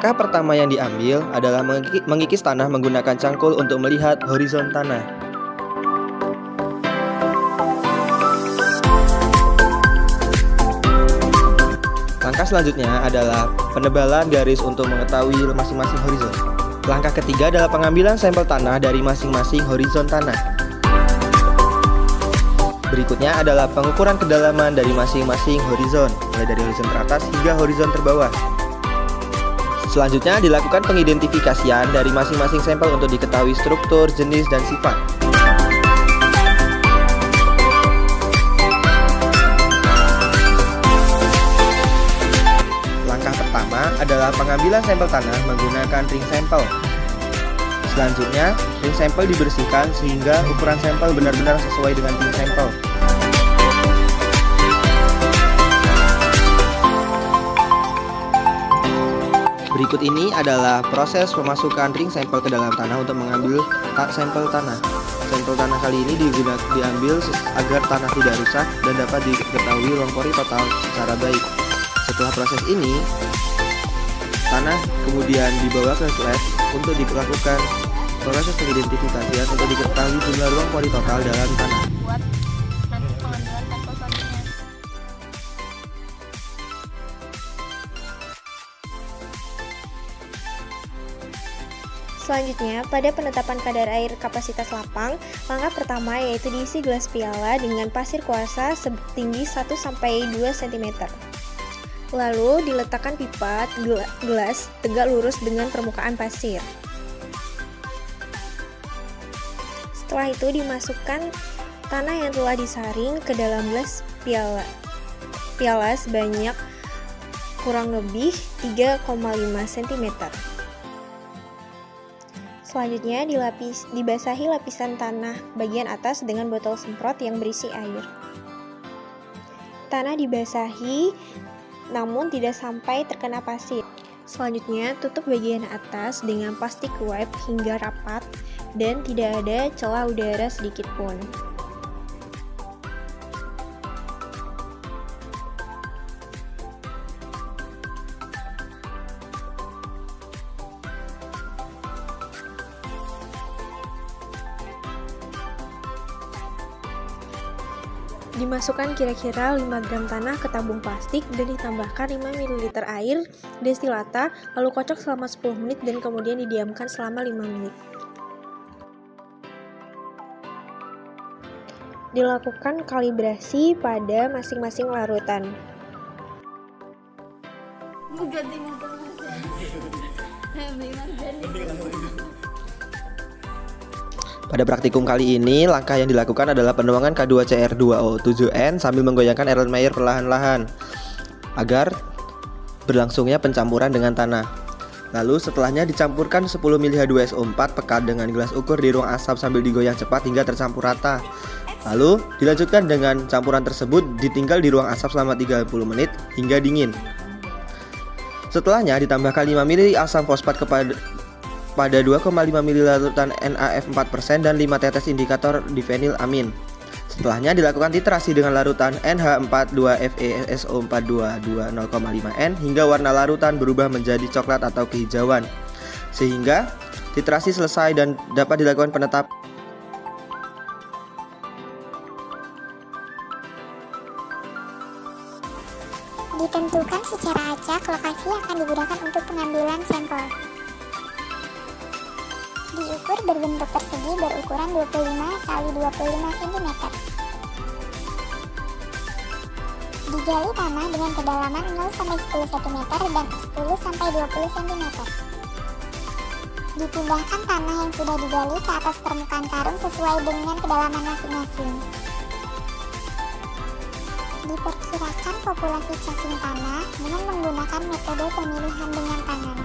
Langkah pertama yang diambil adalah mengikis tanah menggunakan cangkul untuk melihat horizon tanah. Langkah selanjutnya adalah penebalan garis untuk mengetahui masing-masing horizon. Langkah ketiga adalah pengambilan sampel tanah dari masing-masing horizon tanah. Berikutnya adalah pengukuran kedalaman dari masing-masing horizon, mulai dari horizon teratas hingga horizon terbawah. Selanjutnya dilakukan pengidentifikasian dari masing-masing sampel untuk diketahui struktur, jenis, dan sifat. Langkah pertama adalah pengambilan sampel tanah menggunakan ring sampel. Selanjutnya, ring sampel dibersihkan sehingga ukuran sampel benar-benar sesuai dengan ring sampel. Berikut ini adalah proses pemasukan ring sampel ke dalam tanah untuk mengambil sampel tanah. Sampel tanah kali ini diambil agar tanah tidak rusak dan dapat diketahui ruang pori total secara baik. Setelah proses ini, tanah kemudian dibawa ke lab untuk dilakukan proses pengidentifikasian untuk diketahui jumlah ruang pori total dalam tanah. Buat nanti pengambilan sampel selanjutnya. Selanjutnya, pada penetapan kadar air kapasitas lapang, langkah pertama yaitu diisi gelas piala dengan pasir kuarsa setinggi 1-2 cm. Lalu diletakkan pipa gelas tegak lurus dengan permukaan pasir. Setelah itu dimasukkan tanah yang telah disaring ke dalam gelas piala sebanyak kurang lebih 3,5 cm. Selanjutnya dibasahi lapisan tanah bagian atas dengan botol semprot yang berisi air. Tanah dibasahi namun tidak sampai terkena pasir. Selanjutnya tutup bagian atas dengan plastik wipe hingga rapat dan tidak ada celah udara sedikit pun. Dimasukkan kira-kira 5 gram tanah ke tabung plastik dan ditambahkan 5 ml air destilata, lalu kocok selama 10 menit dan kemudian didiamkan selama 5 menit. Dilakukan kalibrasi pada masing-masing larutan. Pada praktikum kali ini, langkah yang dilakukan adalah penuangan K2CR2O7N sambil menggoyangkan Erlenmeyer perlahan-lahan agar berlangsungnya pencampuran dengan tanah. Lalu setelahnya dicampurkan 10 ml H2SO4 pekat dengan gelas ukur di ruang asap sambil digoyang cepat hingga tercampur rata. Lalu dilanjutkan dengan campuran tersebut ditinggal di ruang asap selama 30 menit hingga dingin. Setelahnya ditambahkan 5 ml asam fosfat pada 2,5 ml larutan NaF 4% dan 5 tetes indikator difenil amin. Setelahnya dilakukan titrasi dengan larutan NH42FeSO422 0,5N hingga warna larutan berubah menjadi coklat atau kehijauan. Sehingga titrasi selesai dan dapat dilakukan penetapan. Ditentukan secara acak lokasi yang akan digunakan untuk pengambilan sampel. Diukur berbentuk persegi berukuran 25 x 25 cm. Digali tanah dengan kedalaman 0-10 cm dan 10-20 cm. Dipindahkan tanah yang sudah digali ke atas permukaan karung sesuai dengan kedalaman masing-masing. Diperkirakan populasi cacing tanah dengan menggunakan metode pemilihan dengan tangan.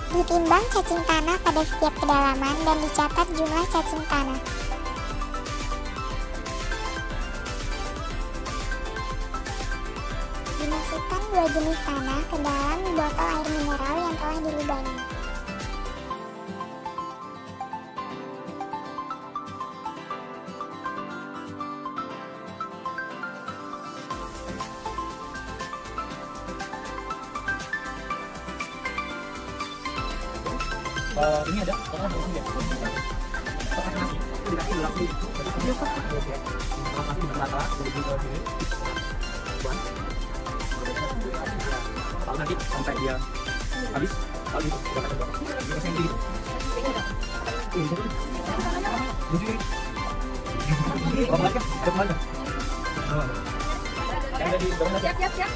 Ditimbang cacing tanah pada setiap kedalaman dan dicatat jumlah cacing tanah. Dimasukkan 2 jenis tanah ke dalam botol air mineral yang telah dilubangi. Ini ada orang yang punya. Dikasih berlaku. Masih berata, jadi ke sini. Lalu nanti sampai dia habis, lalu itu kita sendiri. Orang lagi, ada kemana? Yang ada di bawah. Siap.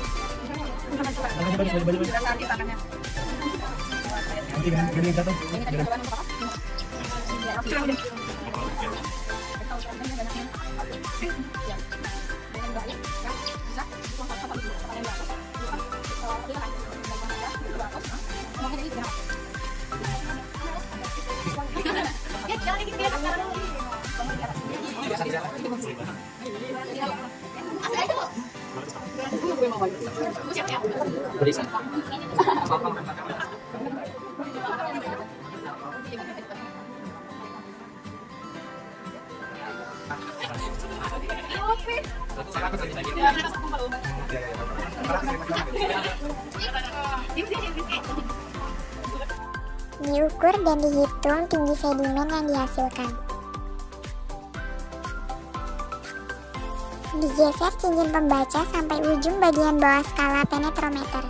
Nanti jatuh. Diukur dan dihitung tinggi sedimen yang dihasilkan. Digeser cincin pembaca sampai ujung bagian bawah skala penetrometer.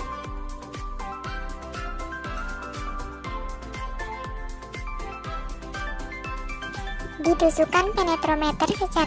Ditusukkan penetrometer secara